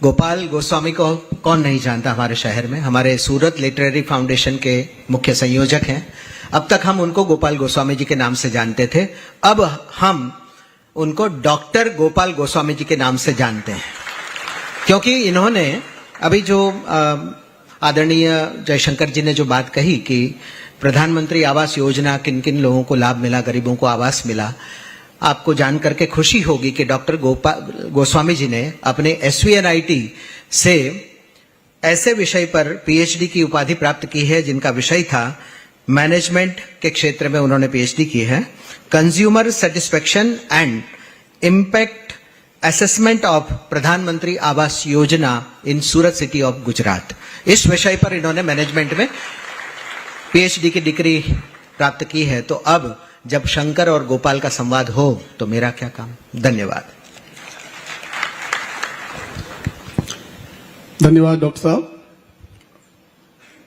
गोपाल गोस्वामी को कौन नहीं जानता हमारे शहर में। हमारे सूरत लिटरेरी फाउंडेशन के मुख्य संयोजक हैं। अब तक हम उनको गोपाल गोस्वामी जी के नाम से जानते थे, अब हम उनको डॉक्टर गोपाल गोस्वामी जी के नाम से जानते हैं, क्योंकि इन्होंने अभी जो आदरणीय जयशंकर जी ने जो बात कही कि प्रधानमंत्री आवास योजना किन किन लोगों को लाभ मिला, गरीबों को आवास मिला, आपको जान करके खुशी होगी कि डॉक्टर गोपाल गोस्वामी जी ने अपने SVNIT से ऐसे विषय पर PhD की उपाधि प्राप्त की है जिनका विषय था मैनेजमेंट के क्षेत्र में उन्होंने PhD की है, consumer satisfaction and impact assessment of प्रधानमंत्री आवास योजना इन सूरत सिटी ऑफ गुजरात। इस विषय पर इन्होंने मैनेजमेंट में PhD की डिग्री प्राप्त की है। तो अब जब शंकर और गोपाल का संवाद हो तो मेरा क्या काम। धन्यवाद। धन्यवाद डॉक्टर साहब।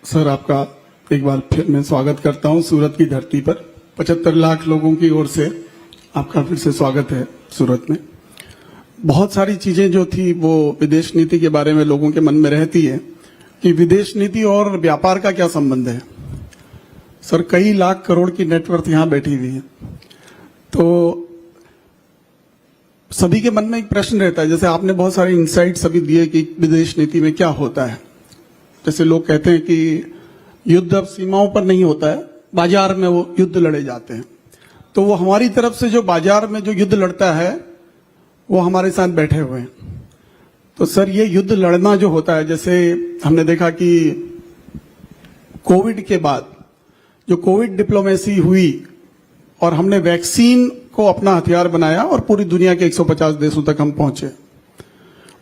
सर, आपका एक बार फिर मैं स्वागत करता हूं सूरत की धरती पर। 75 लाख लोगों की ओर से आपका फिर से स्वागत है सूरत में। बहुत सारी चीजें जो थी वो विदेश नीति के बारे में लोगों के मन में रहती है कि विदेश नीति और व्यापार का क्या संबंध है। सर, कई लाख करोड़ की नेटवर्थ यहां बैठी हुई है, तो सभी के मन में एक प्रश्न रहता है। जैसे आपने बहुत सारे इंसाइट्स अभी दिए कि विदेश नीति में क्या होता है। जैसे लोग कहते हैं कि युद्ध अब सीमाओं पर नहीं होता है, बाजार में वो युद्ध लड़े जाते हैं। तो वो हमारी तरफ से जो बाजार में जो युद्ध लड़ता है वो हमारे साथ बैठे हुए हैं। तो सर, ये युद्ध लड़ना जो होता है, जैसे हमने देखा कि कोविड के बाद जो कोविड डिप्लोमेसी हुई और हमने वैक्सीन को अपना हथियार बनाया और पूरी दुनिया के 150 देशों तक हम पहुंचे।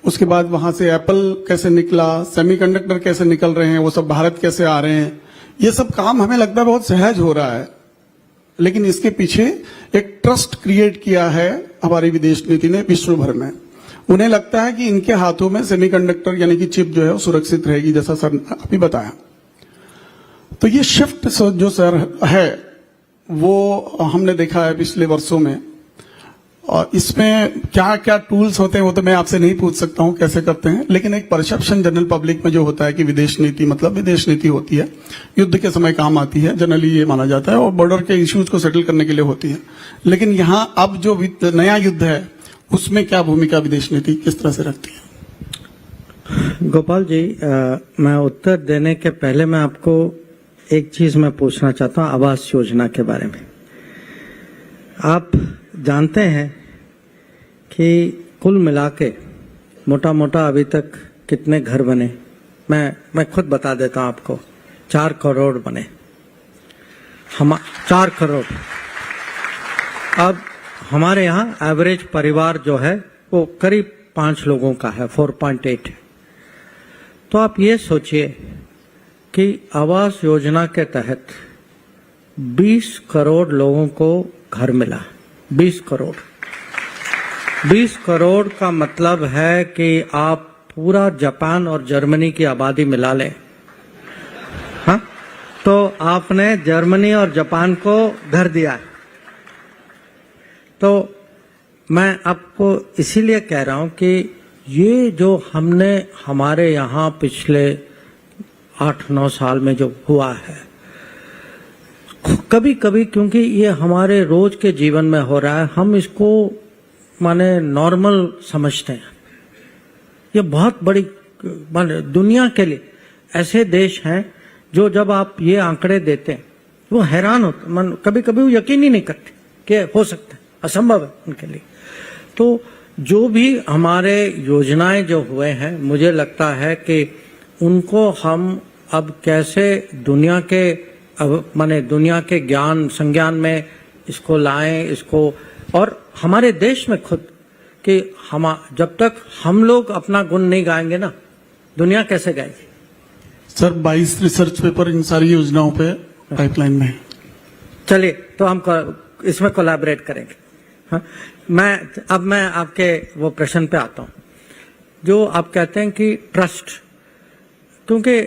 उसके बाद वहां से एप्पल कैसे निकला, सेमीकंडक्टर कैसे निकल रहे हैं, वो सब भारत कैसे आ रहे हैं, ये सब काम हमें लगता है बहुत सहज हो रहा है। लेकिन इसके पीछे एक ट्रस्ट क्रिएट किया है हमारी विदेश नीति ने विश्व भर में। उन्हें लगता है कि इनके हाथों में सेमीकंडक्टर यानी कि चिप जो है वो सुरक्षित रहेगी, जैसा सर ने अभी बताया। तो ये शिफ्ट जो सर है वो हमने देखा है पिछले वर्षों में, और इसमें क्या क्या टूल्स होते हैं वो तो मैं आपसे नहीं पूछ सकता हूं कैसे करते हैं। लेकिन एक परसेप्शन जनरल पब्लिक में जो होता है कि विदेश नीति मतलब विदेश नीति होती है, युद्ध के समय काम आती है, जनरली ये माना जाता है, और बॉर्डर के इश्यूज को सेटल करने के लिए होती है। लेकिन यहाँ अब जो नया युद्ध है उसमें क्या भूमिका विदेश नीति किस तरह से रखती है। गोपाल जी, मैं उत्तर देने के पहले मैं आपको एक चीज मैं पूछना चाहता हूं आवास योजना के बारे में। आप जानते हैं कि कुल मिला के मोटा मोटा अभी तक कितने घर बने? मैं खुद बता देता हूं आपको, 4 करोड़ बने। 4 करोड़। अब हमारे यहाँ एवरेज परिवार जो है वो करीब 5 लोगों का है, 4.8 है। तो आप ये सोचिए कि आवास योजना के तहत 20 करोड़ लोगों को घर मिला। 20 करोड़। 20 करोड़ का मतलब है कि आप पूरा जापान और जर्मनी की आबादी मिला लें। हाँ, तो आपने जर्मनी और जापान को घर दिया है। तो मैं आपको इसीलिए कह रहा हूं कि ये जो हमने हमारे यहाँ पिछले 8-9 साल में जो हुआ है, कभी कभी क्योंकि ये हमारे रोज के जीवन में हो रहा है, हम इसको माने नॉर्मल समझते हैं। ये बहुत बड़ी माने दुनिया के लिए ऐसे देश हैं जो जब आप ये आंकड़े देते हैं वो हैरान होते, मन कभी कभी वो यकीन ही नहीं करते कि हो सकता है, असंभव है उनके लिए। तो जो भी हमारे योजनाएं जो हुए हैं, मुझे लगता है कि उनको हम अब कैसे दुनिया के माने दुनिया के ज्ञान संज्ञान में इसको लाएं, इसको, और हमारे देश में खुद कि हम जब तक हम लोग अपना गुण नहीं गाएंगे ना, दुनिया कैसे गाएगी। सर, 22 रिसर्च पेपर इन सारी योजनाओं पे पाइपलाइन में। चलिए, तो हम इसमें कोलैबोरेट करेंगे। हाँ, मैं आपके वो प्रश्न पे आता हूं जो आप कहते हैं कि ट्रस्ट, क्योंकि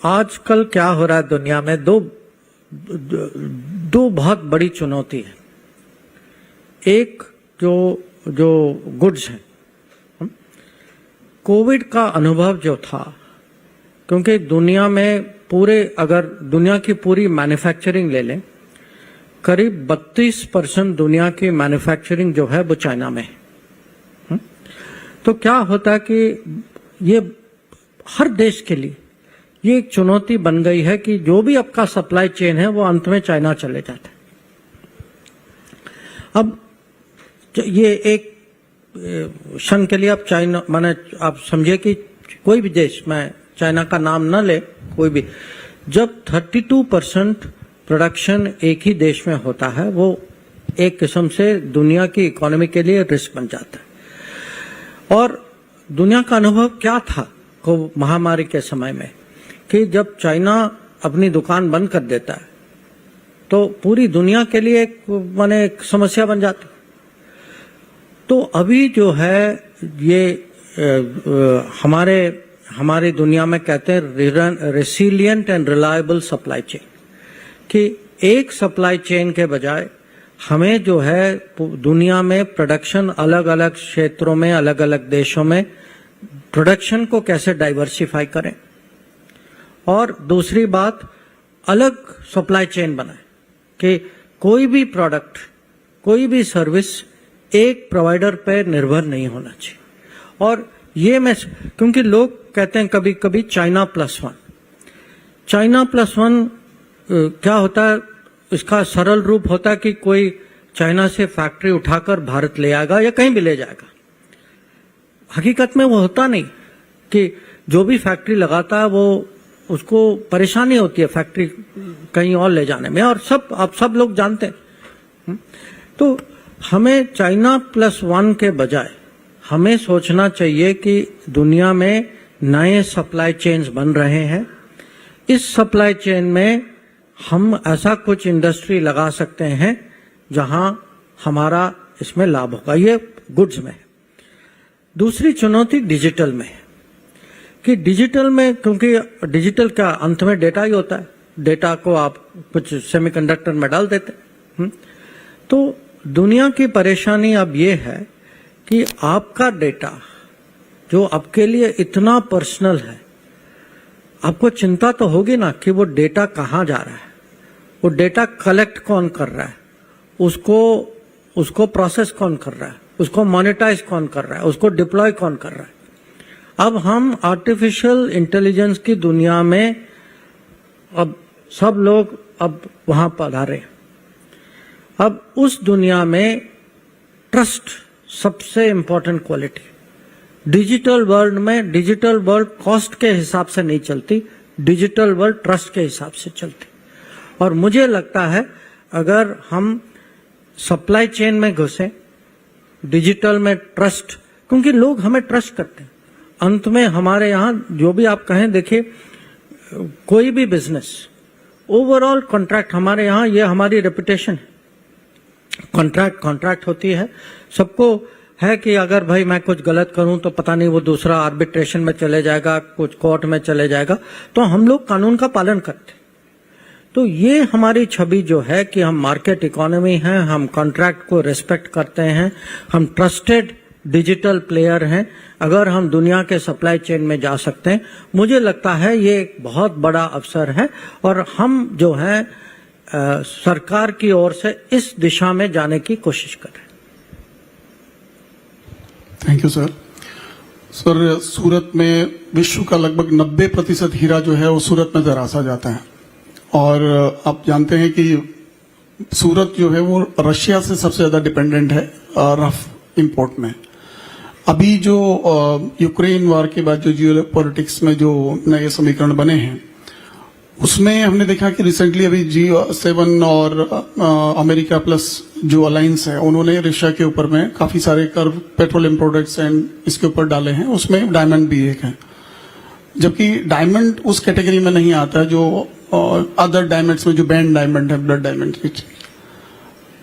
आजकल क्या हो रहा है दुनिया में, दो बहुत बड़ी चुनौती है। एक जो गुड्स हैं, कोविड का अनुभव जो था, क्योंकि दुनिया में पूरे, अगर दुनिया की पूरी मैन्युफैक्चरिंग ले लें, करीब 32% दुनिया की मैन्युफैक्चरिंग जो है वो चाइना में है। तो क्या होता है कि ये हर देश के लिए ये एक चुनौती बन गई है कि जो भी आपका सप्लाई चेन है वो अंत में चाइना चले जाता है। अब ये एक क्षण के लिए आप चाइना, माने आप समझिए कि कोई भी देश, मैं चाइना का नाम न ले, कोई भी, जब 32% प्रोडक्शन एक ही देश में होता है, वो एक किस्म से दुनिया की इकोनॉमी के लिए रिस्क बन जाता है। और दुनिया का अनुभव क्या था को महामारी के समय में, कि जब चाइना अपनी दुकान बंद कर देता है तो पूरी दुनिया के लिए एक समस्या बन जाती। तो अभी जो है ये हमारी दुनिया में कहते हैं रेसिलिएंट एंड रिलायबल सप्लाई चेन, कि एक सप्लाई चेन के बजाय हमें जो है दुनिया में प्रोडक्शन अलग अलग क्षेत्रों में, अलग अलग देशों में प्रोडक्शन को कैसे डाइवर्सिफाई करें, और दूसरी बात अलग सप्लाई चेन बनाए कि कोई भी प्रोडक्ट, कोई भी सर्विस एक प्रोवाइडर पर निर्भर नहीं होना चाहिए। और ये मैं, क्योंकि लोग कहते हैं कभी कभी चाइना प्लस वन क्या होता है, इसका सरल रूप होता है कि कोई चाइना से फैक्ट्री उठाकर भारत ले आएगा या कहीं भी ले जाएगा। हकीकत में वो होता नहीं, कि जो भी फैक्ट्री लगाता है वो उसको परेशानी होती है फैक्ट्री कहीं और ले जाने में, और आप सब लोग जानते हैं। तो हमें चाइना प्लस वन के बजाय हमें सोचना चाहिए कि दुनिया में नए सप्लाई चेन्स बन रहे हैं, इस सप्लाई चेन में हम ऐसा कुछ इंडस्ट्री लगा सकते हैं जहां हमारा इसमें लाभ होगा। ये गुड्स में है। दूसरी चुनौती डिजिटल में है, कि डिजिटल में, क्योंकि डिजिटल का अंत में डेटा ही होता है, डेटा को आप कुछ सेमीकंडक्टर में डाल देते हैं। तो दुनिया की परेशानी अब ये है कि आपका डेटा जो आपके लिए इतना पर्सनल है, आपको चिंता तो होगी ना कि वो डेटा कहाँ जा रहा है, वो डेटा कलेक्ट कौन कर रहा है, उसको प्रोसेस कौन कर रहा है, उसको मोनेटाइज कौन कर रहा है, उसको डिप्लॉय कौन कर रहा है। अब हम आर्टिफिशियल इंटेलिजेंस की दुनिया में अब सब लोग अब वहां पधारे। अब उस दुनिया में ट्रस्ट सबसे इंपॉर्टेंट क्वालिटी। डिजिटल वर्ल्ड में, डिजिटल वर्ल्ड कॉस्ट के हिसाब से नहीं चलती, डिजिटल वर्ल्ड ट्रस्ट के हिसाब से चलती। और मुझे लगता है अगर हम सप्लाई चेन में घुसे, डिजिटल में ट्रस्ट, क्योंकि लोग हमें ट्रस्ट करते हैं। अंत में हमारे यहाँ जो भी आप कहें, देखिए कोई भी बिजनेस, ओवरऑल कॉन्ट्रैक्ट, हमारे यहाँ ये हमारी रेपुटेशन है, कॉन्ट्रैक्ट होती है। सबको है कि अगर भाई मैं कुछ गलत करूं तो पता नहीं वो दूसरा आर्बिट्रेशन में चले जाएगा, कुछ कोर्ट में चले जाएगा, तो हम लोग कानून का पालन करते हैं। तो ये हमारी छवि जो है कि हम मार्केट इकोनॉमी हैं, हम कॉन्ट्रैक्ट को रिस्पेक्ट करते हैं, हम ट्रस्टेड डिजिटल प्लेयर हैं। अगर हम दुनिया के सप्लाई चेन में जा सकते हैं, मुझे लगता है ये एक बहुत बड़ा अवसर है, और हम जो है सरकार की ओर से इस दिशा में जाने की कोशिश कर रहे हैं। Thank you sir. सर, सूरत में विश्व का लगभग 90% हीरा जो है वो सूरत में दरासा जाता है, और आप जानते हैं कि सूरत जो है वो रशिया से सबसे ज्यादा डिपेंडेंट है रफ इंपोर्ट में। अभी जो यूक्रेन वार के बाद जो जियो पॉलिटिक्स में जो नए समीकरण बने हैं, उसमें हमने देखा कि रिसेंटली अभी G7 और अमेरिका प्लस जो अलायंस है, उन्होंने रशिया के ऊपर में काफी सारे कर पेट्रोलियम प्रोडक्ट्स एंड इसके ऊपर डाले हैं, उसमें डायमंड भी एक है। जबकि डायमंड उस कैटेगरी में नहीं आता है जो अदर डायमंड्स में जो बैंड डायमंड है, ब्लड डायमंड।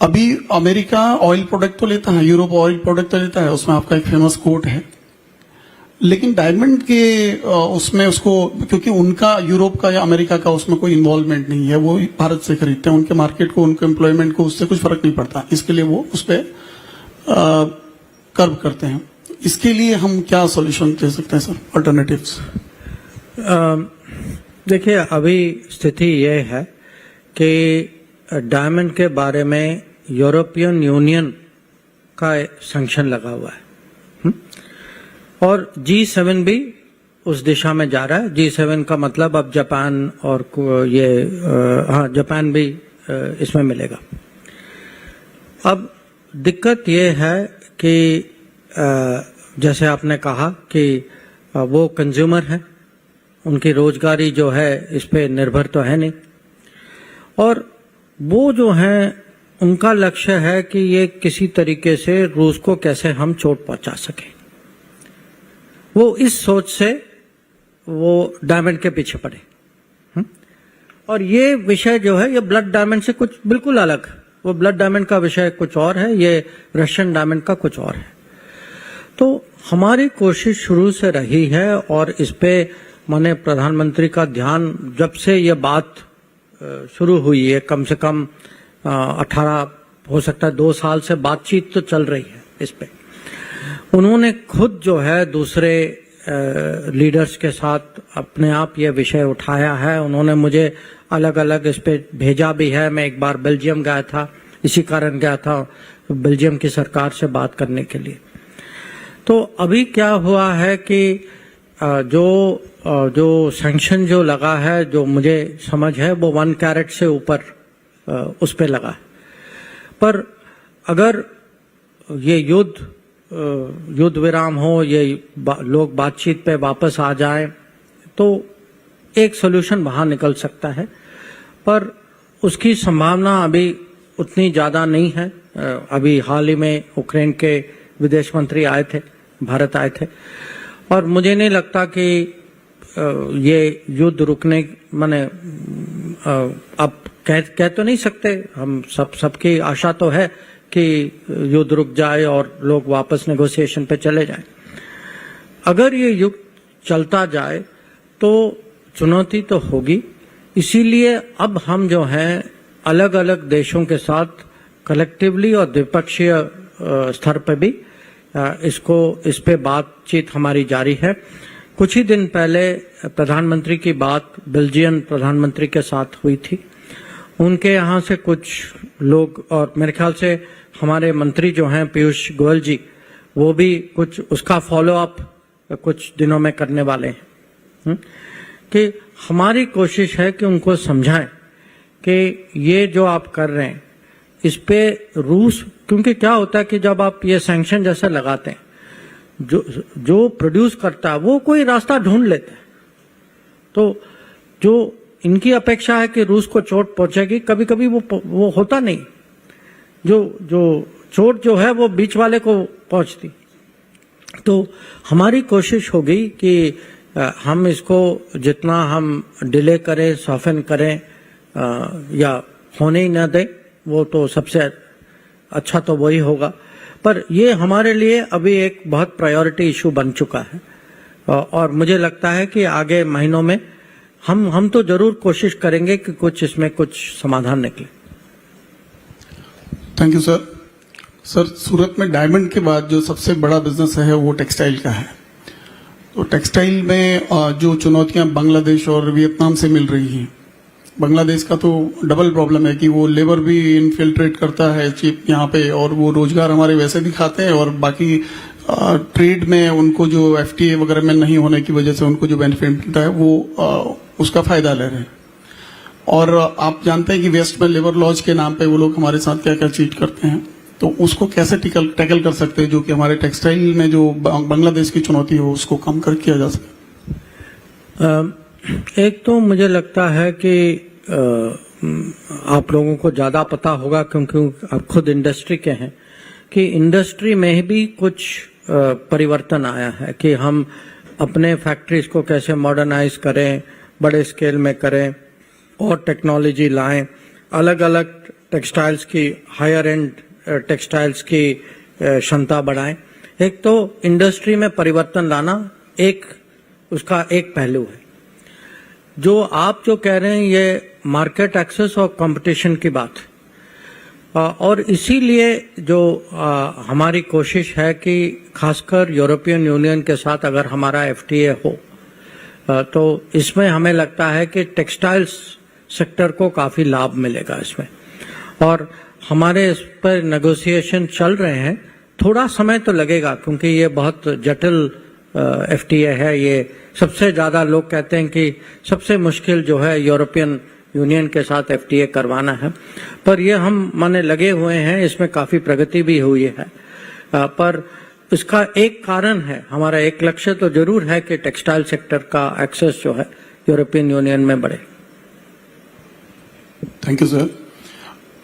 अभी अमेरिका ऑयल प्रोडक्ट तो लेता है, यूरोप ऑयल प्रोडक्ट तो लेता है, उसमें आपका एक फेमस कोट है, लेकिन डायमंड के उसमें उसको, क्योंकि उनका यूरोप का या अमेरिका का उसमें कोई इन्वॉल्वमेंट नहीं है, वो भारत से खरीदते हैं, उनके मार्केट को, उनके एम्प्लॉयमेंट को उससे कुछ फर्क नहीं पड़ता, इसके लिए वो उस पर कर्व करते हैं। इसके लिए हम क्या सॉल्यूशन दे सकते हैं सर, अल्टरनेटिव्स? देखिए, अभी स्थिति ये है कि डायमंड के बारे में यूरोपियन यूनियन का सैंक्शन लगा हुआ है और G7 भी उस दिशा में जा रहा है। G7 का मतलब अब जापान और ये जापान भी इसमें मिलेगा। अब दिक्कत ये है कि जैसे आपने कहा कि वो कंज्यूमर है, उनकी रोजगारी जो है इस पे निर्भर तो है नहीं, और वो जो है उनका लक्ष्य है कि ये किसी तरीके से रूस को कैसे हम चोट पहुंचा सकें। वो इस सोच से वो डायमंड के पीछे पड़े। और ये विषय जो है ये ब्लड डायमंड से कुछ बिल्कुल अलग है। वो ब्लड डायमंड का विषय कुछ और है, ये रशियन डायमंड का कुछ और है। तो हमारी कोशिश शुरू से रही है और इस पे माने प्रधानमंत्री का ध्यान जब से ये बात शुरू हुई है, कम से कम 18 हो सकता है 2 साल से बातचीत तो चल रही है इस पे। उन्होंने खुद जो है दूसरे लीडर्स के साथ अपने आप ये विषय उठाया है। उन्होंने मुझे अलग अलग इस पे भेजा भी है। मैं एक बार बेल्जियम गया था, इसी कारण गया था बेल्जियम की सरकार से बात करने के लिए। तो अभी क्या हुआ है कि जो सैंक्शन जो लगा है, जो मुझे समझ है वो 1 कैरेट से ऊपर उस पे लगा है। पर अगर ये युद्ध विराम हो, ये लोग बातचीत पे वापस आ जाएं, तो एक सॉल्यूशन बाहर निकल सकता है, पर उसकी संभावना अभी उतनी ज्यादा नहीं है। अभी हाल ही में यूक्रेन के विदेश मंत्री आए थे, भारत आए थे, और मुझे नहीं लगता कि ये युद्ध रुकने माने अब कह तो नहीं सकते, हम सबकी आशा तो है कि युद्ध रुक जाए और लोग वापस नेगोशिएशन पे चले जाएं। अगर ये युद्ध चलता जाए तो चुनौती तो होगी। इसीलिए अब हम जो हैं अलग अलग देशों के साथ कलेक्टिवली और द्विपक्षीय स्तर पर भी इस पे बातचीत हमारी जारी है। कुछ ही दिन पहले प्रधानमंत्री की बात बेल्जियन प्रधानमंत्री के साथ हुई थी। उनके यहाँ से कुछ लोग और मेरे ख्याल से हमारे मंत्री जो हैं पीयूष गोयल जी, वो भी कुछ उसका फॉलो अप कुछ दिनों में करने वाले हैं। कि हमारी कोशिश है कि उनको समझाएं कि ये जो आप कर रहे हैं इस पे रूस, क्योंकि क्या होता है कि जब आप ये सैंक्शन जैसे लगाते हैं, जो प्रोड्यूस करता है वो कोई रास्ता ढूंढ लेता है। तो जो इनकी अपेक्षा है कि रूस को चोट पहुंचेगी, कभी कभी वो होता नहीं। जो चोट जो है वो बीच वाले को पहुंचती। तो हमारी कोशिश होगी कि हम इसको जितना हम डिले करें, सॉफन करें या होने ही ना दें, वो तो सबसे अच्छा तो वही होगा। पर ये हमारे लिए अभी एक बहुत प्रायोरिटी इशू बन चुका है और मुझे लगता है कि आगे महीनों में हम तो जरूर कोशिश करेंगे कि कुछ इसमें कुछ समाधान निकले। Thank you sir. सर, सूरत में डायमंड के बाद जो सबसे बड़ा बिजनेस है वो टेक्सटाइल का है। तो टेक्सटाइल में जो चुनौतियां बांग्लादेश और वियतनाम से मिल रही हैं, बांग्लादेश का तो डबल प्रॉब्लम है कि वो लेबर भी इन्फिल्ट्रेट करता है चीप यहाँ पे, और वो रोजगार हमारे वैसे दिखाते हैं, और बाकी ट्रेड में उनको जो FTA वगैरह में नहीं होने की वजह से उनको जो बेनिफिट मिलता है वो उसका फायदा ले रहे हैं। और आप जानते हैं कि वेस्ट में लेबर लॉज के नाम पे वो लोग हमारे साथ क्या क्या चीट करते हैं। तो उसको कैसे टैकल कर सकते हैं, जो कि हमारे टेक्सटाइल में जो बांग्लादेश की चुनौती हो उसको कम कर किया जा सके? एक तो मुझे लगता है कि आप लोगों को ज्यादा पता होगा क्योंकि आप खुद इंडस्ट्री के हैं, कि इंडस्ट्री में भी कुछ परिवर्तन आया है कि हम अपने फैक्ट्रीज को कैसे मॉडर्नाइज करें, बड़े स्केल में करें और टेक्नोलॉजी लाएं, अलग अलग टेक्सटाइल्स की, हायर एंड टेक्सटाइल्स की क्षमता बढ़ाएं। एक तो इंडस्ट्री में परिवर्तन लाना उसका एक पहलू है। जो आप जो कह रहे हैं ये मार्केट एक्सेस और कंपटीशन की बात है। और इसीलिए जो हमारी कोशिश है कि खासकर यूरोपियन यूनियन के साथ अगर हमारा एफटीए हो तो इसमें हमें लगता है कि टेक्सटाइल्स सेक्टर को काफी लाभ मिलेगा इसमें, और हमारे इस पर नेगोशिएशन चल रहे हैं। थोड़ा समय तो लगेगा क्योंकि ये बहुत जटिल एफटीए है। ये सबसे ज्यादा लोग कहते हैं कि सबसे मुश्किल जो है यूरोपियन यूनियन के साथ एफटीए करवाना है, पर ये हम माने लगे हुए हैं, इसमें काफी प्रगति भी हुई है। पर इसका एक कारण है, हमारा एक लक्ष्य तो जरूर है कि टेक्सटाइल सेक्टर का एक्सेस जो है यूरोपियन यूनियन में बढ़े। Thank you sir.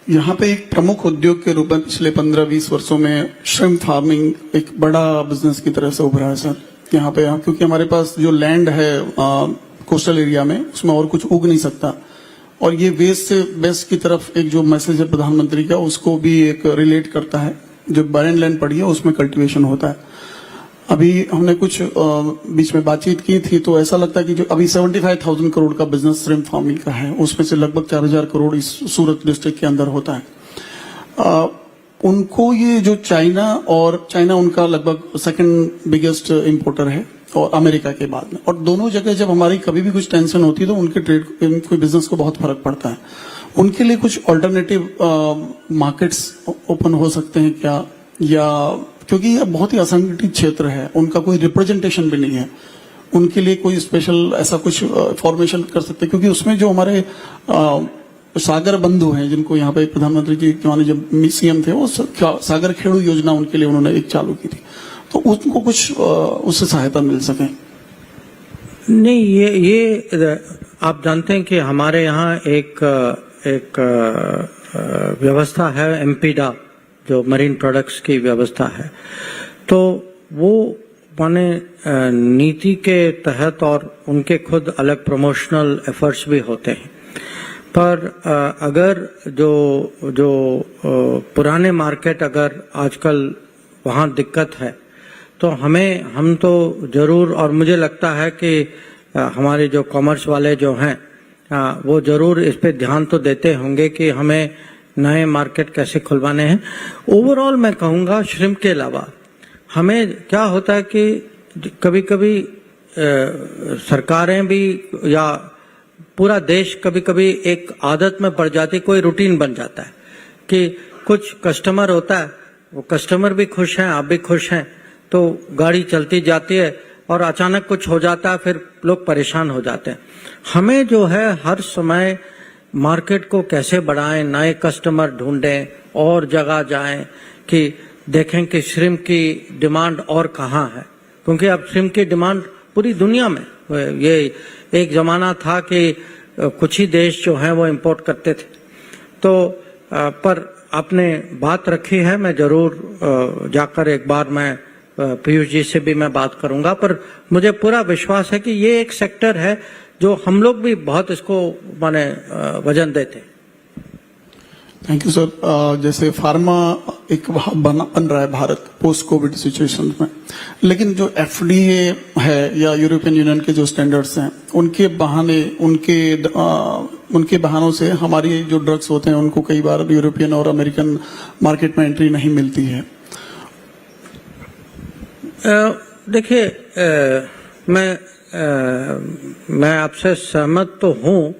यहाँ पे एक प्रमुख उद्योग के रूप में पिछले 15-20 वर्षों में श्रिम्प फार्मिंग एक बड़ा बिजनेस की तरह से उभरा है सर। यहाँ पे क्योंकि हमारे पास जो लैंड है कोस्टल एरिया में, उसमें और कुछ उग नहीं सकता, और ये वेस्ट से बेस्ट की तरफ एक जो मैसेज है प्रधानमंत्री का, उसको भी एक रिलेट करता है। जो बैरन लैंड पड़ी है उसमें कल्टीवेशन होता है। अभी हमने कुछ बीच में बातचीत की थी, तो ऐसा लगता है कि जो अभी 75,000 करोड़ का बिजनेस श्रिम्प फार्मिंग का है, उसमें से लगभग 4,000 करोड़ इस सूरत डिस्ट्रिक्ट के अंदर होता है। उनको ये जो चाइना उनका लगभग सेकंड बिगेस्ट इंपोर्टर है और अमेरिका के बाद में, और दोनों जगह जब हमारी कभी भी कुछ टेंशन होती है तो उनके ट्रेड कोई बिजनेस को बहुत फर्क पड़ता है। उनके लिए कुछ ऑल्टरनेटिव मार्केट्स ओपन हो सकते हैं क्या, या क्योंकि यह बहुत ही असंगठित क्षेत्र है, उनका कोई रिप्रेजेंटेशन भी नहीं है, उनके लिए कोई स्पेशल ऐसा कुछ फॉर्मेशन कर सकते हैं? क्योंकि उसमें जो हमारे सागर बंधु हैं, जिनको यहाँ पे प्रधानमंत्री जी के जब सीएम थे, वो सागर खेड़ू योजना उनके लिए उन्होंने एक चालू की थी, तो उनको कुछ उससे सहायता मिल सके। नहीं, ये आप जानते हैं कि हमारे यहाँ एक व्यवस्था है एमपीडा, जो मरीन प्रोडक्ट्स की व्यवस्था है, तो वो माने नीति के तहत और उनके खुद अलग प्रमोशनल एफर्ट्स भी होते हैं। पर अगर जो पुराने मार्केट अगर आजकल वहाँ दिक्कत है, तो हम तो जरूर, और मुझे लगता है कि हमारे जो कॉमर्स वाले जो हैं वो जरूर इस पे ध्यान तो देते होंगे कि हमें नए मार्केट कैसे खुलवाने हैं। ओवरऑल मैं कहूँगा श्रिम्प के अलावा हमें क्या होता है कि कभी कभी सरकारें भी या पूरा देश कभी कभी एक आदत में पड़ जाती, कोई रूटीन बन जाता है कि कुछ कस्टमर होता है, वो कस्टमर भी खुश हैं, आप भी खुश हैं, तो गाड़ी चलती जाती है, और अचानक कुछ हो जाता है, फिर लोग परेशान हो जाते हैं। हमें जो है हर समय मार्केट को कैसे बढ़ाएं, नए कस्टमर ढूंढें और जगह जाएं, कि देखें कि श्रिम्प की डिमांड और कहाँ है, क्योंकि अब श्रिम्प की डिमांड पूरी दुनिया में, ये एक जमाना था कि कुछ ही देश जो हैं वो इंपोर्ट करते थे। तो पर आपने बात रखी है, मैं जरूर जाकर एक बार मैं पीयूष जी से भी मैं बात करूंगा, पर मुझे पूरा विश्वास है कि ये एक सेक्टर है जो हम लोग भी बहुत इसको माने वजन देते। Thank you sir. जैसे फार्मा एक बन रहा है भारत पोस्ट कोविड सिचुएशन में, लेकिन जो एफडीए है या यूरोपियन यूनियन के जो स्टैंडर्ड्स हैं, उनके बहानों से हमारी जो ड्रग्स होते हैं उनको कई बार यूरोपियन और अमेरिकन मार्केट में एंट्री नहीं मिलती है। देखिए, मैं आपसे सहमत तो हूं,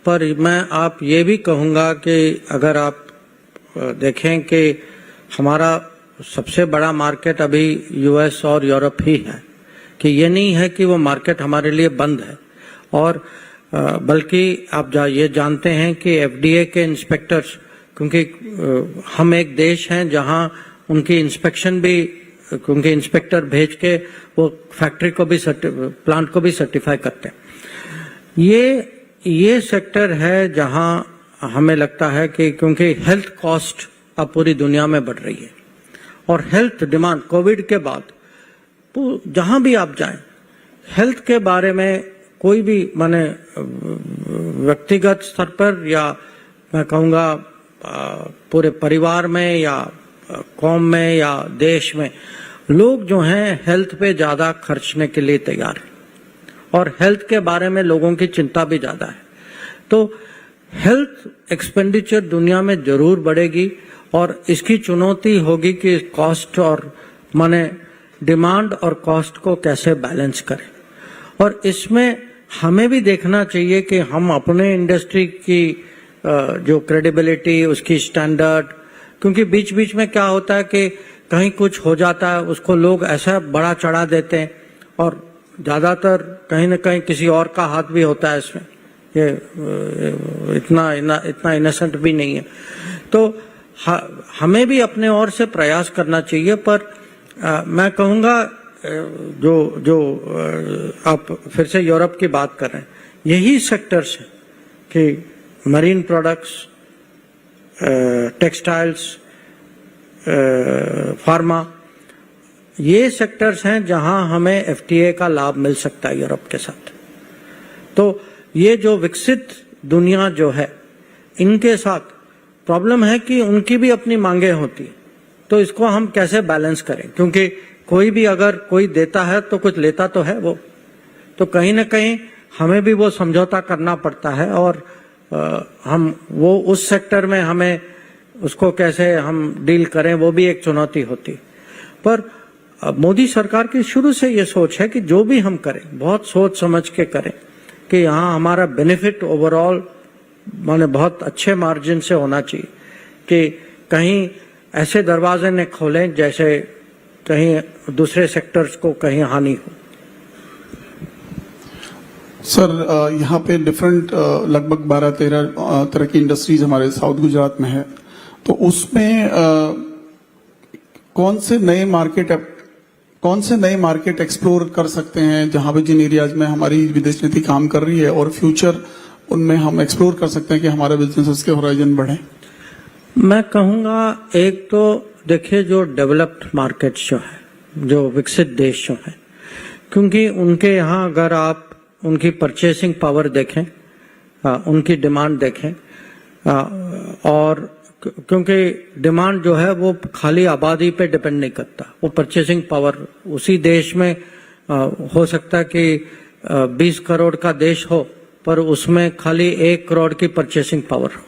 पर मैं आप ये भी कहूंगा कि अगर आप देखें कि हमारा सबसे बड़ा मार्केट अभी यूएस और यूरोप ही है, कि ये नहीं है कि वो मार्केट हमारे लिए बंद है, और बल्कि आप ये जानते हैं कि एफडीए के इंस्पेक्टर्स, क्योंकि हम एक देश हैं जहां उनकी इंस्पेक्शन भी, क्योंकि इंस्पेक्टर भेज के वो फैक्ट्री को भी प्लांट को भी सर्टिफाई करते हैं। ये सेक्टर है जहां हमें लगता है कि क्योंकि हेल्थ कॉस्ट अब पूरी दुनिया में बढ़ रही है, और हेल्थ डिमांड कोविड के बाद जहां भी आप जाएं, हेल्थ के बारे में कोई भी माने व्यक्तिगत स्तर पर या मैं कहूँगा पूरे परिवार में या कौम में या देश में, लोग जो हैं हेल्थ पे ज्यादा खर्चने के लिए तैयार हैं, और हेल्थ के बारे में लोगों की चिंता भी ज्यादा है। तो हेल्थ एक्सपेंडिचर दुनिया में जरूर बढ़ेगी और इसकी चुनौती होगी कि कॉस्ट और माने डिमांड और कॉस्ट को कैसे बैलेंस करें। और इसमें हमें भी देखना चाहिए कि हम अपने इंडस्ट्री की जो क्रेडिबिलिटी, उसकी स्टैंडर्ड, क्योंकि बीच बीच में क्या होता है कि कहीं कुछ हो जाता है, उसको लोग ऐसा बड़ा चढ़ा देते हैं और ज्यादातर कहीं न कहीं किसी और का हाथ भी होता है इसमें। ये इतना इनोसेंट भी नहीं है। तो हमें भी अपने ओर से प्रयास करना चाहिए। पर मैं कहूँगा जो आप फिर से यूरोप की बात कर रहे हैं, यही सेक्टर्स हैं कि मरीन प्रोडक्ट्स, टेक्सटाइल्स, फार्मा, ये सेक्टर्स हैं जहां हमें एफटीए का लाभ मिल सकता है यूरोप के साथ। तो ये जो विकसित दुनिया जो है, इनके साथ प्रॉब्लम है कि उनकी भी अपनी मांगे होती, तो इसको हम कैसे बैलेंस करें, क्योंकि कोई भी अगर कोई देता है तो कुछ लेता तो है वो, तो कहीं ना कहीं हमें भी वो समझौता करना पड़ता है और हम वो उस सेक्टर में हमें उसको कैसे हम डील करें, वो भी एक चुनौती होती। पर मोदी सरकार की शुरू से ये सोच है कि जो भी हम करें बहुत सोच समझ के करें कि यहाँ हमारा बेनिफिट ओवरऑल माने बहुत अच्छे मार्जिन से होना चाहिए, कि कहीं ऐसे दरवाजे न खोलें जैसे कहीं दूसरे सेक्टर्स को कहीं हानि हो। सर, यहाँ पे डिफरेंट लगभग 12-13 तरह की इंडस्ट्रीज हमारे साउथ गुजरात में है, तो उसमें कौन से नए मार्केट एक्सप्लोर कर सकते हैं, जहां पे जिन एरियाज में हमारी विदेश नीति काम कर रही है और फ्यूचर उनमें हम एक्सप्लोर कर सकते हैं कि हमारा बिजनेस के होराइजन बढ़े। मैं कहूँगा एक तो देखिए जो डेवलप्ड मार्केट्स जो है, जो विकसित देश जो है, क्योंकि उनके यहाँ अगर आप उनकी परचेसिंग पावर देखें, उनकी डिमांड देखें, और क्योंकि डिमांड जो है वो खाली आबादी पे डिपेंड नहीं करता, वो परचेसिंग पावर उसी देश में हो सकता है कि 20 करोड़ का देश हो पर उसमें खाली 1 करोड़ की परचेसिंग पावर हो।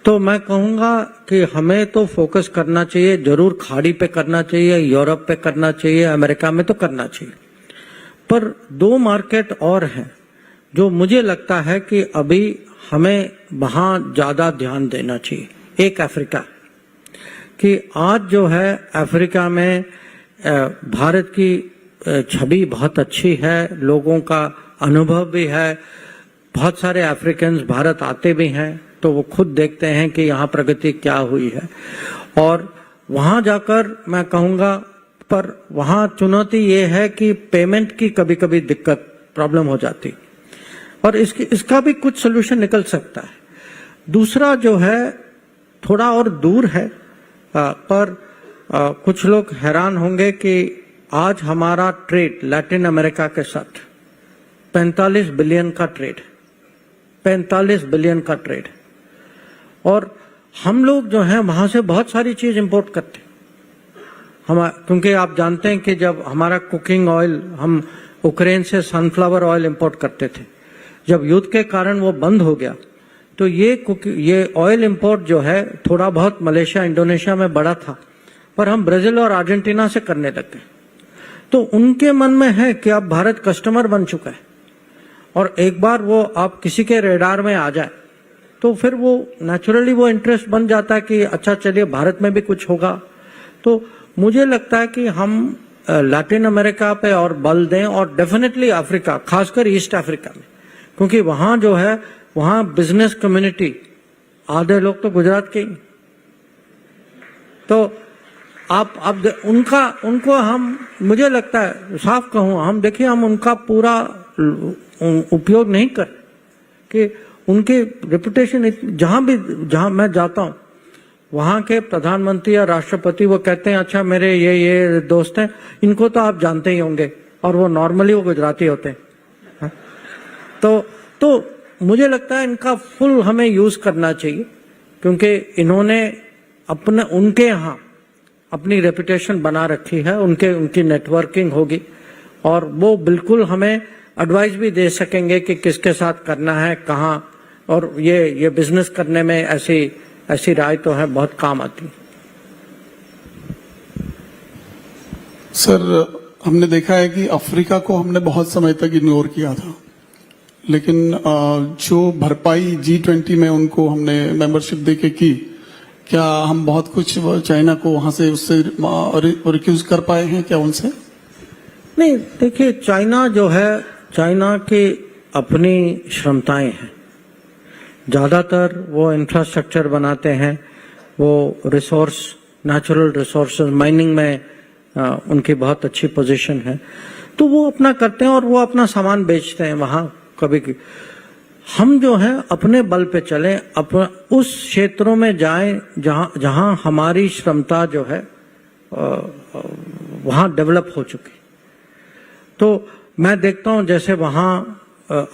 तो मैं कहूँगा कि हमें तो फोकस करना चाहिए, जरूर खाड़ी पे करना चाहिए, यूरोप पे करना चाहिए, अमेरिका में तो करना चाहिए, पर 2 मार्केट और हैं जो मुझे लगता है कि अभी हमें वहां ज्यादा ध्यान देना चाहिए। एक अफ्रीका, कि आज जो है अफ्रीका में भारत की छवि बहुत अच्छी है, लोगों का अनुभव भी है, बहुत सारे अफ्रीकन्स भारत आते भी हैं, तो वो खुद देखते हैं कि यहाँ प्रगति क्या हुई है। और वहां जाकर मैं कहूँगा, पर वहां चुनौती ये है कि पेमेंट की कभी कभी दिक्कत, प्रॉब्लम हो जाती, और इसका भी कुछ सोल्यूशन निकल सकता है। दूसरा जो है थोड़ा और दूर है, पर कुछ लोग हैरान होंगे कि आज हमारा ट्रेड लैटिन अमेरिका के साथ 45 बिलियन का ट्रेड, 45 बिलियन का ट्रेड, और हम लोग जो हैं वहां से बहुत सारी चीज इंपोर्ट करते हैं। क्योंकि आप जानते हैं कि जब हमारा कुकिंग ऑयल, हम यूक्रेन से सनफ्लावर ऑयल इंपोर्ट करते थे, जब युद्ध के कारण वो बंद हो गया, तो ये ऑयल इंपोर्ट जो है थोड़ा बहुत मलेशिया, इंडोनेशिया में बढ़ा था, पर हम ब्राजील और अर्जेंटीना से करने लग गए। तो उनके मन में है कि अब भारत कस्टमर बन चुका है, और एक बार वो आप किसी के रेडार में आ जाए तो फिर वो नेचुरली वो इंटरेस्ट बन जाता है कि अच्छा चलिए भारत में भी कुछ होगा। तो मुझे लगता है कि हम लैटिन अमेरिका पे और बल दें, और डेफिनेटली अफ्रीका, खासकर ईस्ट अफ्रीका में, क्योंकि वहां जो है वहां बिजनेस कम्युनिटी, आधे लोग तो गुजरात के ही, तो आप उनको हम, मुझे लगता है साफ कहूं, हम देखिए हम उनका पूरा उपयोग नहीं कर, कि उनकी रेपुटेशन जहां मैं जाता हूं वहां के प्रधानमंत्री या राष्ट्रपति वो कहते हैं अच्छा मेरे ये दोस्त हैं, इनको तो आप जानते ही होंगे, और वो नॉर्मली वो गुजराती होते हैं। तो मुझे लगता है इनका फुल हमें यूज करना चाहिए, क्योंकि इन्होंने उनके यहाँ अपनी रेपुटेशन बना रखी है, उनकी नेटवर्किंग होगी, और वो बिल्कुल हमें एडवाइस भी दे सकेंगे कि किसके साथ करना है, कहाँ और ये बिजनेस करने में ऐसी राय तो है, बहुत काम आती। सर, हमने देखा है कि अफ्रीका को हमने बहुत समय तक इग्नोर किया था, लेकिन जो भरपाई G20 में उनको हमने मेंबरशिप देके की, क्या हम बहुत कुछ चाइना को वहां से उससे रिक्यूज कर पाए हैं क्या उनसे? नहीं, देखिए, चाइना जो है, चाइना की अपनी क्षमताएं हैं। ज्यादातर वो इंफ्रास्ट्रक्चर बनाते हैं, वो रिसोर्स, नेचुरल रिसोर्सेज, माइनिंग में उनकी बहुत अच्छी पोजीशन है, तो वो अपना करते हैं और वो अपना सामान बेचते हैं वहां। कभी हम जो है अपने बल पे चले, अपना उस क्षेत्रों में जाएं जहां हमारी क्षमता जो है वहां डेवलप हो चुकी। तो मैं देखता हूं जैसे वहां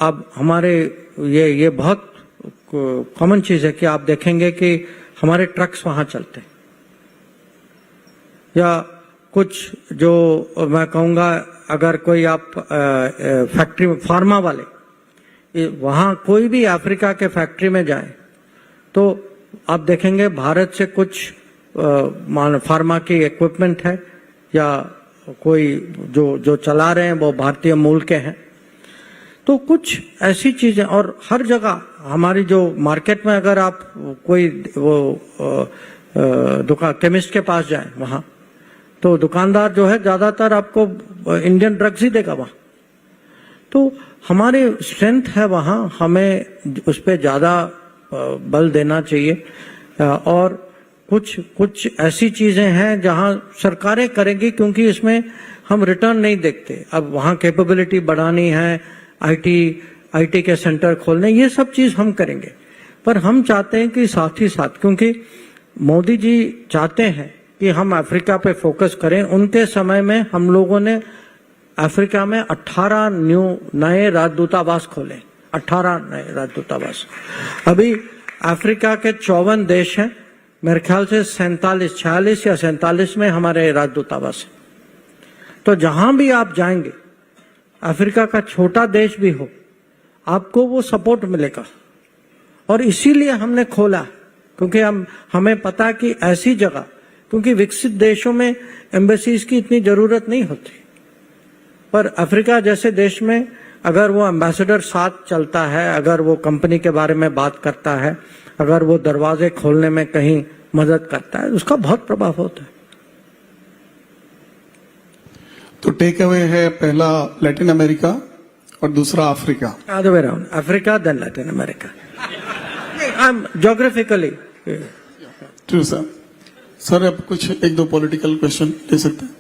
अब हमारे ये बहुत कॉमन चीज है कि आप देखेंगे कि हमारे ट्रक्स वहां चलते हैं, या कुछ जो मैं कहूंगा, अगर कोई आप फैक्ट्री, फार्मा वाले, वहां कोई भी अफ्रीका के फैक्ट्री में जाए तो आप देखेंगे भारत से कुछ फार्मा की इक्विपमेंट है, या कोई जो चला रहे हैं वो भारतीय मूल के हैं। तो कुछ ऐसी चीजें, और हर जगह हमारी जो मार्केट में, अगर आप कोई वो दुकान, केमिस्ट के पास जाए वहां, तो दुकानदार जो है ज्यादातर आपको इंडियन ड्रग्स ही देगा वहां। तो हमारे स्ट्रेंथ है वहां, हमें उस पर ज्यादा बल देना चाहिए। और कुछ ऐसी चीजें हैं जहां सरकारें करेंगी, क्योंकि इसमें हम रिटर्न नहीं देखते। अब वहां कैपेबिलिटी बढ़ानी है, आईटी के सेंटर खोलने, ये सब चीज हम करेंगे। पर हम चाहते हैं कि साथ ही साथ, क्योंकि मोदी जी चाहते हैं कि हम अफ्रीका पे फोकस करें, उनके समय में हम लोगों ने अफ्रीका में 18 नए राजदूतावास खोले, 18 नए राजदूतावास। अभी अफ्रीका के 54 देश हैं, मेरे ख्याल से 46 या 47 में हमारे राजदूतावास है। तो जहां भी आप जाएंगे, अफ्रीका का छोटा देश भी हो, आपको वो सपोर्ट मिलेगा। और इसीलिए हमने खोला, क्योंकि हमें पता कि ऐसी जगह, क्योंकि विकसित देशों में एम्बेसीज की इतनी जरूरत नहीं होती, पर अफ्रीका जैसे देश में अगर वो एम्बेसडर साथ चलता है, अगर वो कंपनी के बारे में बात करता है, अगर वो दरवाजे खोलने में कहीं मदद करता है, उसका बहुत प्रभाव होता है। तो टेक अवे है, पहला लैटिन अमेरिका और दूसरा Africa. Other way around, Africa then Latin America. I am geographically true sir. Sir, अब कुछ एक दो पॉलिटिकल क्वेश्चन ले सकते हैं?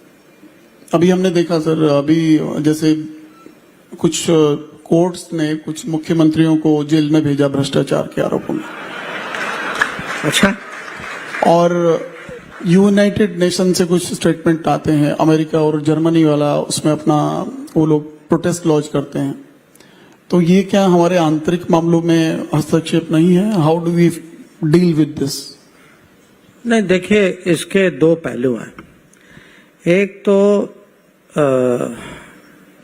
अभी हमने देखा सर, अभी जैसे कुछ कोर्ट्स ने कुछ मुख्यमंत्रियों को जेल में भेजा भ्रष्टाचार के आरोपों में। अच्छा। और यूनाइटेड नेशन से कुछ स्टेटमेंट आते हैं, अमेरिका और जर्मनी वाला, उसमें अपना वो लोग प्रोटेस्ट लॉन्च करते हैं। तो ये क्या हमारे आंतरिक मामलों में हस्तक्षेप नहीं है? How do we deal with this? नहीं, देखिए, इसके दो पहलू हैं। एक तो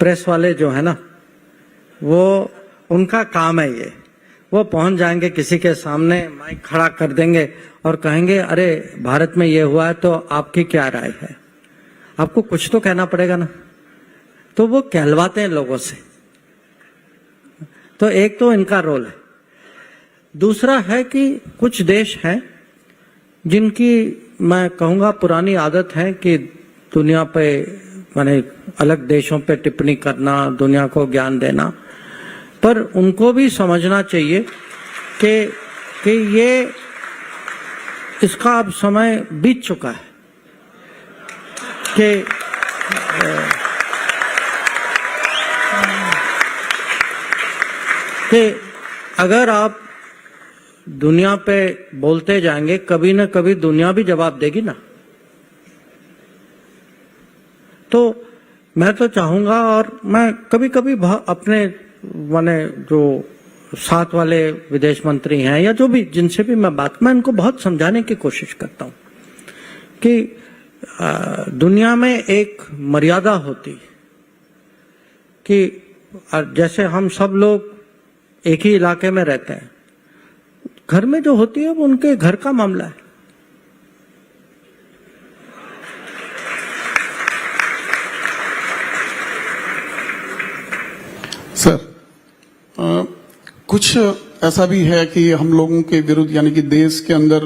प्रेस वाले जो है ना, वो उनका काम है ये, वो पहुंच जाएंगे किसी के सामने, माइक खड़ा कर देंगे और कहेंगे, अरे भारत में ये हुआ है तो आपकी क्या राय है? आपको कुछ तो कहना पड़ेगा ना। तो वो कहलवाते हैं लोगों से। तो एक तो इनका रोल है। दूसरा है कि कुछ देश हैं जिनकी, मैं कहूंगा, पुरानी आदत है कि दुनिया पे, माने अलग देशों पे टिप्पणी करना, दुनिया को ज्ञान देना। पर उनको भी समझना चाहिए कि ये, इसका अब समय बीत चुका है कि अगर आप दुनिया पे बोलते जाएंगे, कभी न कभी दुनिया भी जवाब देगी ना। तो मैं तो चाहूंगा, और मैं कभी कभी अपने माने जो साथ वाले विदेश मंत्री हैं या जो भी, जिनसे भी मैं इनको बहुत समझाने की कोशिश करता हूं कि दुनिया में एक मर्यादा होती कि जैसे हम सब लोग एक ही इलाके में रहते हैं, घर में जो होती है वो उनके घर का मामला है। सर, कुछ ऐसा भी है कि हम लोगों के विरुद्ध, यानी कि देश के अंदर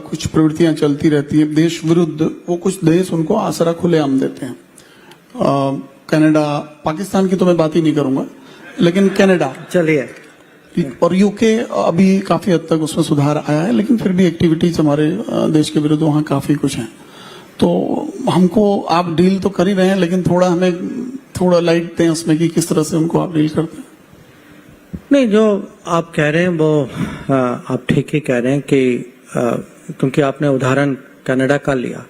कुछ प्रवृत्तियां चलती रहती हैं देश विरुद्ध। वो कुछ देश उनको आसरा खुलेआम देते हैं। कनाडा, पाकिस्तान की तो मैं बात ही नहीं करूंगा, लेकिन कनाडा चलिए, और यूके अभी काफी हद तक उसमें सुधार आया है, लेकिन फिर भी एक्टिविटीज हमारे देश के विरुद्ध वहां काफी कुछ है। तो हमको आप डील तो कर ही रहे हैं, लेकिन हमें थोड़ा लाइट दें उसमें कि किस तरह से उनको आप डील करते हैं। नहीं, जो आप कह रहे हैं वो आप ठीक ही कह रहे हैं कि क्योंकि आपने उदाहरण कनाडा का लिया।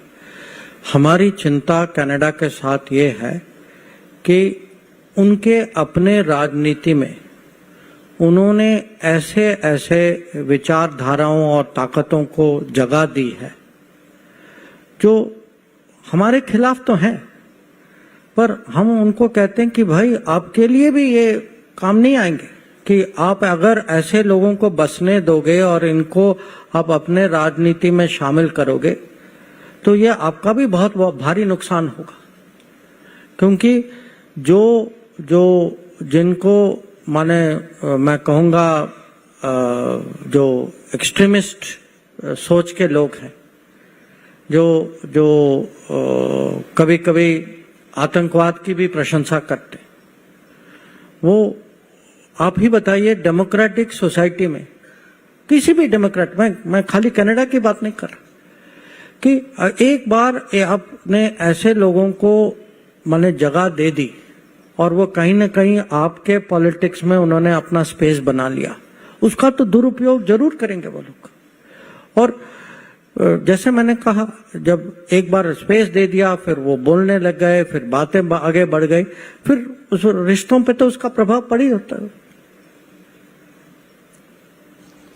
हमारी चिंता कनाडा के साथ ये है कि उनके अपने राजनीति में उन्होंने ऐसे ऐसे विचारधाराओं और ताकतों को जगह दी है जो हमारे खिलाफ तो हैं, पर हम उनको कहते हैं कि भाई आपके लिए भी ये काम नहीं आएंगे कि आप अगर ऐसे लोगों को बसने दोगे और इनको आप अपने राजनीति में शामिल करोगे तो ये आपका भी बहुत भारी नुकसान होगा। क्योंकि जो जिनको मैं कहूँगा जो एक्सट्रीमिस्ट सोच के लोग हैं, जो कभी कभी आतंकवाद की भी प्रशंसा करते हैं, वो आप ही बताइए डेमोक्रेटिक सोसाइटी में किसी भी डेमोक्रेट, मैं खाली कनाडा की बात नहीं कर रहा, कि एक बार आपने ऐसे लोगों को जगह दे दी और वो कहीं ना कहीं आपके पॉलिटिक्स में उन्होंने अपना स्पेस बना लिया, उसका तो दुरुपयोग जरूर करेंगे वो लोग। और जैसे मैंने कहा, जब एक बार स्पेस दे दिया फिर वो बोलने लग गए, फिर बातें आगे बढ़ गई, फिर उस रिश्तों पे तो उसका प्रभाव पड़ ही होता है।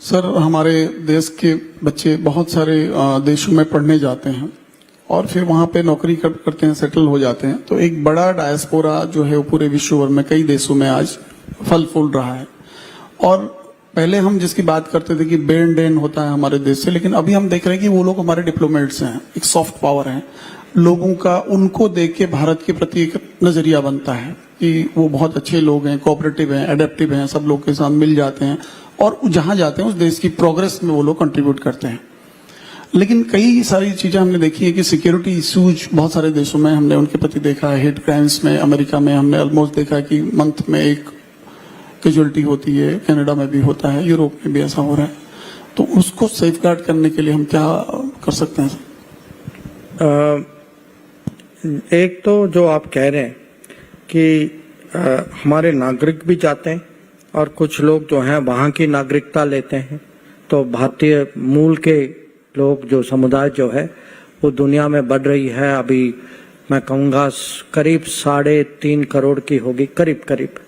सर, हमारे देश के बच्चे बहुत सारे देशों में पढ़ने जाते हैं और फिर वहां पे नौकरी करते हैं, सेटल हो जाते हैं। तो एक बड़ा डायस्पोरा जो है वो पूरे विश्व भर में कई देशों में आज फल फूल रहा है। और पहले हम जिसकी बात करते थे कि बेन डेन होता है हमारे देश से, लेकिन अभी हम देख रहे हैं कि वो लोग हमारे डिप्लोमेट्स हैं, एक सॉफ्ट पावर हैं। लोगों का उनको देख के भारत के प्रति एक नजरिया बनता है कि वो बहुत अच्छे लोग हैं, कोऑपरेटिव हैं, एडेप्टिव हैं, सब लोग के साथ मिल जाते हैं और जहां जाते हैं उस देश की प्रोग्रेस में वो लोग कंट्रीब्यूट करते हैं। लेकिन कई सारी चीजें हमने देखी है कि सिक्योरिटी इश्यूज बहुत सारे देशों में हमने उनके प्रति देखा है। हेट क्राइम्स में अमेरिका में हमने ऑलमोस्ट देखा है कि मंथ में एक कैजुअलिटी होती है, कनाडा में भी होता है, यूरोप में भी ऐसा हो रहा है। तो उसको सेफगार्ड करने के लिए हम क्या कर सकते हैं? एक तो जो आप कह रहे हैं कि हमारे नागरिक भी जाते हैं और कुछ लोग जो हैं वहां की नागरिकता लेते हैं, तो भारतीय मूल के लोग जो समुदाय जो है वो दुनिया में बढ़ रही है। अभी मैं कहूँगा करीब 3.5 करोड़ की होगी, करीब,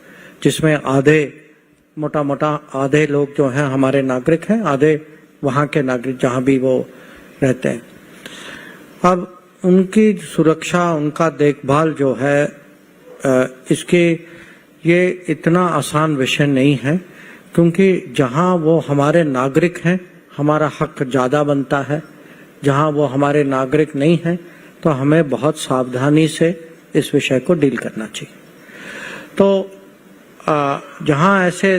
जिसमें आधे मोटा आधे लोग जो हैं हमारे नागरिक हैं, आधे वहाँ के नागरिक जहाँ भी वो रहते हैं। अब उनकी सुरक्षा, उनका देखभाल जो है इसके ये इतना आसान विषय नहीं है, क्योंकि जहाँ वो हमारे नागरिक हैं हमारा हक ज़्यादा बनता है, जहाँ वो हमारे नागरिक नहीं हैं तो हमें बहुत सावधानी से इस विषय को डील करना चाहिए। तो जहाँ ऐसे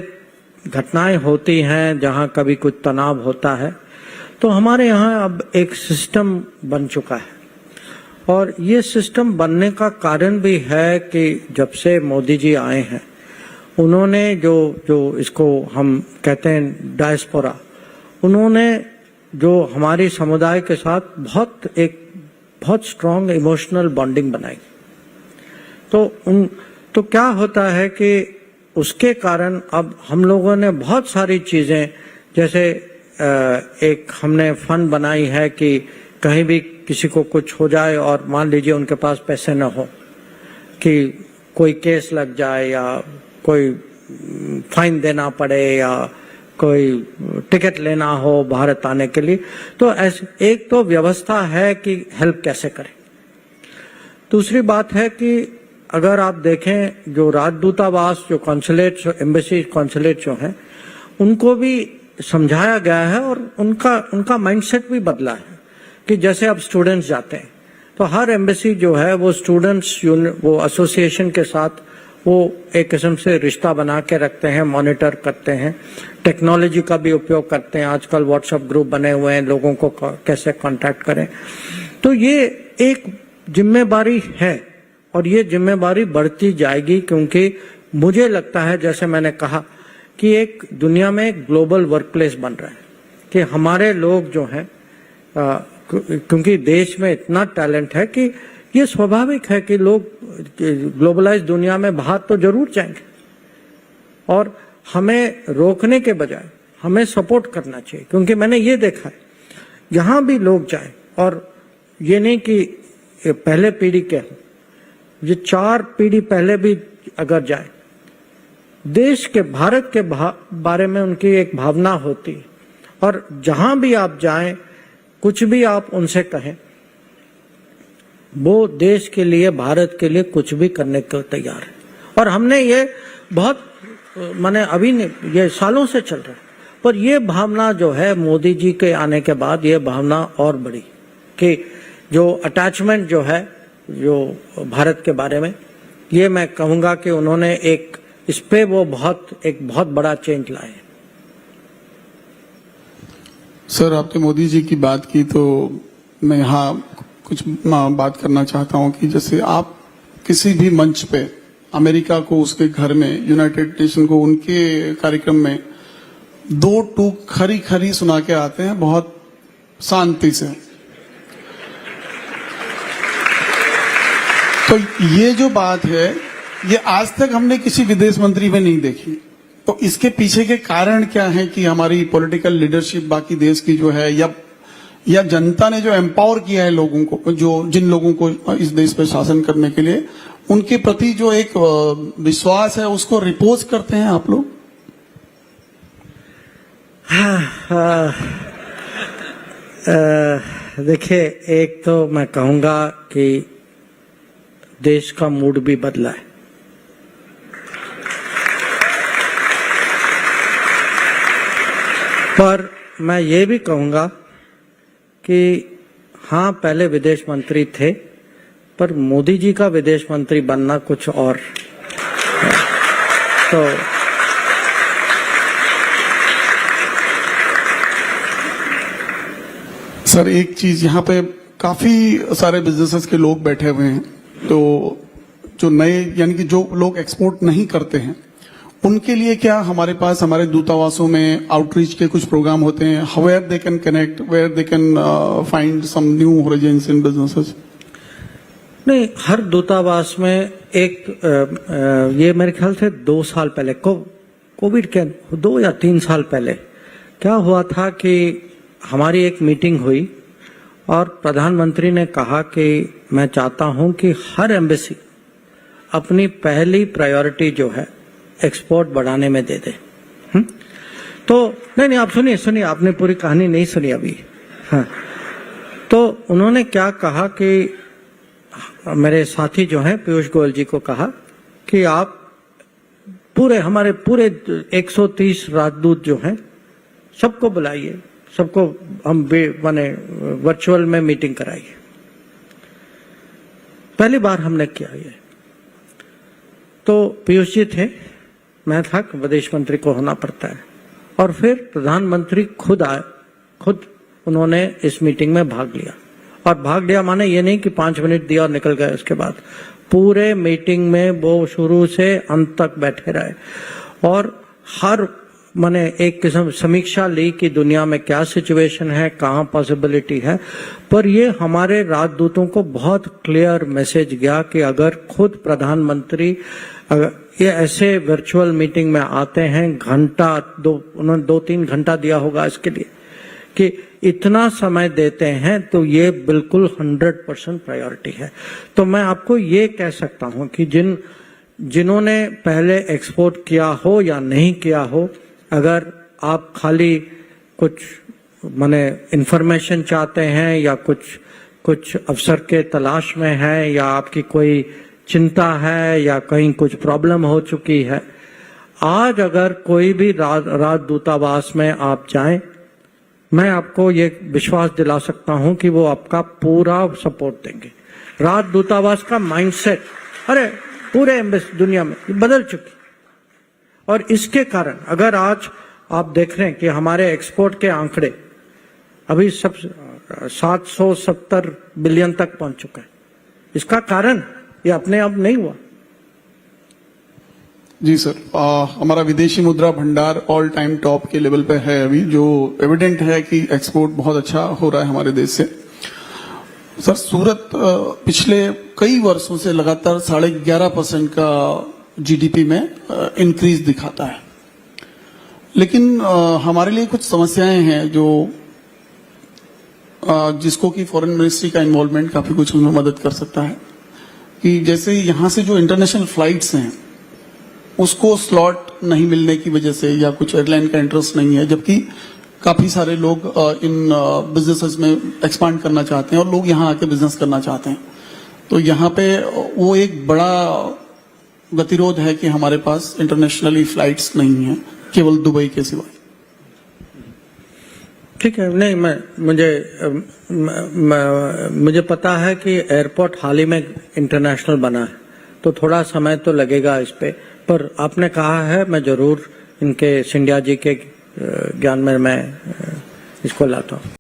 घटनाएं होती हैं, जहाँ कभी कुछ तनाव होता है, तो हमारे यहाँ अब एक सिस्टम बन चुका है। और ये सिस्टम बनने का कारण भी है कि जब से मोदी जी आए हैं उन्होंने जो इसको हम कहते हैं डायस्पोरा, उन्होंने जो हमारी समुदाय के साथ बहुत स्ट्रांग इमोशनल बॉन्डिंग बनाई। तो क्या होता है कि उसके कारण अब हम लोगों ने बहुत सारी चीजें, जैसे एक हमने फंड बनाई है कि कहीं भी किसी को कुछ हो जाए और मान लीजिए उनके पास पैसे न हो, कि कोई केस लग जाए या कोई फाइन देना पड़े या कोई टिकट लेना हो भारत आने के लिए, तो ऐसे एक तो व्यवस्था है कि हेल्प कैसे करें। दूसरी बात है कि अगर आप देखें जो राजदूतावास, जो कॉन्सुलेट, एम्बेसी कॉन्सुलेट जो हैं, उनको भी समझाया गया है और उनका माइंडसेट भी बदला है कि जैसे अब स्टूडेंट्स जाते हैं तो हर एम्बेसी जो है वो स्टूडेंट्स वो एसोसिएशन के साथ वो एक किस्म से रिश्ता बना के रखते हैं, मॉनिटर करते हैं, टेक्नोलॉजी का भी उपयोग करते हैं। आजकल व्हाट्सएप ग्रुप बने हुए हैं, लोगों को कैसे कांटेक्ट करें। तो ये एक जिम्मेदारी है और ये जिम्मेदारी बढ़ती जाएगी, क्योंकि मुझे लगता है जैसे मैंने कहा कि एक दुनिया में एक ग्लोबल वर्क प्लेस बन रहा है कि हमारे लोग जो हैं क्योंकि देश में इतना टैलेंट है कि ये स्वाभाविक है कि लोग ग्लोबलाइज दुनिया में बाहर तो जरूर जाएंगे और हमें रोकने के बजाय हमें सपोर्ट करना चाहिए, क्योंकि मैंने ये देखा है जहां भी लोग जाएं, और ये नहीं कि पहले पीढ़ी के हों, ये 4 पीढ़ी पहले भी अगर जाए, देश के भारत के बारे में उनकी एक भावना होती है और जहां भी आप जाएं कुछ भी आप उनसे कहें वो देश के लिए भारत के लिए कुछ भी करने को तैयार है। और हमने ये बहुत माने अभी नहीं, ये सालों से चल रहा है, पर ये भावना जो है मोदी जी के आने के बाद ये भावना और बढ़ी कि जो अटैचमेंट जो है जो भारत के बारे में, ये मैं कहूंगा कि उन्होंने एक इस पे वो एक बहुत बड़ा चेंज लाए। सर, आपने मोदी जी की बात की तो मैं यहाँ कुछ बात करना चाहता हूँ कि जैसे आप किसी भी मंच पे अमेरिका को उसके घर में, यूनाइटेड नेशन को उनके कार्यक्रम में 2 टूक खरी खरी सुना के आते हैं बहुत शांति से। तो ये जो बात है ये आज तक हमने किसी विदेश मंत्री में नहीं देखी। तो इसके पीछे के कारण क्या है कि हमारी पॉलिटिकल लीडरशिप बाकी देश की जो है या जनता ने जो एम्पावर किया है लोगों को, जो जिन लोगों को इस देश पे शासन करने के लिए, उनके प्रति जो एक विश्वास है उसको रिपोज करते हैं आप लोग? देखिए, एक तो मैं कहूंगा कि देश का मूड भी बदला है। पर मैं ये भी कहूंगा कि हाँ, पहले विदेश मंत्री थे, पर मोदी जी का विदेश मंत्री बनना कुछ और। तो सर, एक चीज यहाँ पे काफी सारे बिजनेसेस के लोग बैठे हुए हैं, तो जो नए यानी कि जो लोग एक्सपोर्ट नहीं करते हैं उनके लिए क्या हमारे पास हमारे दूतावासों में आउटरीच के कुछ प्रोग्राम होते हैं, where they can connect, where they can find some new horizons in businesses? नहीं, हर दूतावास में एक ये मेरे ख्याल से 2 साल पहले कोविड के 2 या 3 साल पहले क्या हुआ था कि हमारी एक मीटिंग हुई और प्रधानमंत्री ने कहा कि मैं चाहता हूं कि हर एम्बेसी अपनी पहली प्रायोरिटी जो है एक्सपोर्ट बढ़ाने में दे दे। तो नहीं, आप सुनिए, आपने पूरी कहानी नहीं सुनी अभी। हाँ, तो उन्होंने क्या कहा कि मेरे साथी जो हैं पीयूष गोयल जी को कहा कि आप हमारे पूरे 130 राजदूत जो हैं सबको बुलाइए, सबको हम माने वर्चुअल में मीटिंग कराइए। पहली बार हमने किया ये। तो पीयूष जी थे, मैं था, विदेश मंत्री को होना पड़ता है, और फिर प्रधानमंत्री खुद आए, खुद उन्होंने इस मीटिंग में भाग लिया। और भाग लिया माने ये नहीं कि 5 मिनट दिया और निकल गए, उसके बाद पूरे मीटिंग में वो शुरू से अंत तक बैठे रहे और हर माने एक किस्म समीक्षा ली कि दुनिया में क्या सिचुएशन है, कहाँ पॉसिबिलिटी है। पर ये हमारे राजदूतों को बहुत क्लियर मैसेज गया कि अगर खुद प्रधानमंत्री ये ऐसे वर्चुअल मीटिंग में आते हैं, उन्होंने 2-3 घंटा दिया होगा इसके लिए, कि इतना समय देते हैं, तो ये बिल्कुल 100% प्रायोरिटी है। तो मैं आपको ये कह सकता हूं कि जिन्होंने पहले एक्सपोर्ट किया हो या नहीं किया हो, अगर आप खाली कुछ माने इंफॉर्मेशन चाहते हैं या कुछ अवसर के तलाश में है या आपकी कोई चिंता है या कहीं कुछ प्रॉब्लम हो चुकी है, आज अगर कोई भी राजदूतावास में आप जाएं, मैं आपको ये विश्वास दिला सकता हूं कि वो आपका पूरा सपोर्ट देंगे। राजदूतावास का माइंडसेट अरे पूरे दुनिया में बदल चुकी, और इसके कारण अगर आज आप देख रहे हैं कि हमारे एक्सपोर्ट के आंकड़े अभी सब 770 बिलियन तक पहुंच चुके हैं, इसका कारण ये अपने आप नहीं हुआ। जी सर, हमारा विदेशी मुद्रा भंडार ऑल टाइम टॉप के लेवल पे है अभी, जो एविडेंट है कि एक्सपोर्ट बहुत अच्छा हो रहा है हमारे देश से। सर, सूरत पिछले कई वर्षों से लगातार 11.5% का जीडीपी में इंक्रीज दिखाता है, लेकिन हमारे लिए कुछ समस्याएं हैं जो जिसको कि फॉरेन मिनिस्ट्री का इन्वॉल्वमेंट काफी कुछ उनमें मदद कर सकता है। कि जैसे यहाँ से जो इंटरनेशनल फ्लाइट्स हैं उसको स्लॉट नहीं मिलने की वजह से या कुछ एयरलाइन का इंटरेस्ट नहीं है, जबकि काफी सारे लोग इन बिजनेसेस में एक्सपांड करना चाहते हैं और लोग यहाँ आके बिजनेस करना चाहते हैं। तो यहाँ पे वो एक बड़ा गतिरोध है कि हमारे पास इंटरनेशनली फ्लाइट्स नहीं है, केवल दुबई के सिवाय। ठीक है, नहीं मुझे पता है कि एयरपोर्ट हाल ही में इंटरनेशनल बना है, तो थोड़ा समय तो लगेगा इस पे, पर आपने कहा है मैं जरूर इनके सिंधिया जी के ज्ञान में मैं इसको लाता हूँ।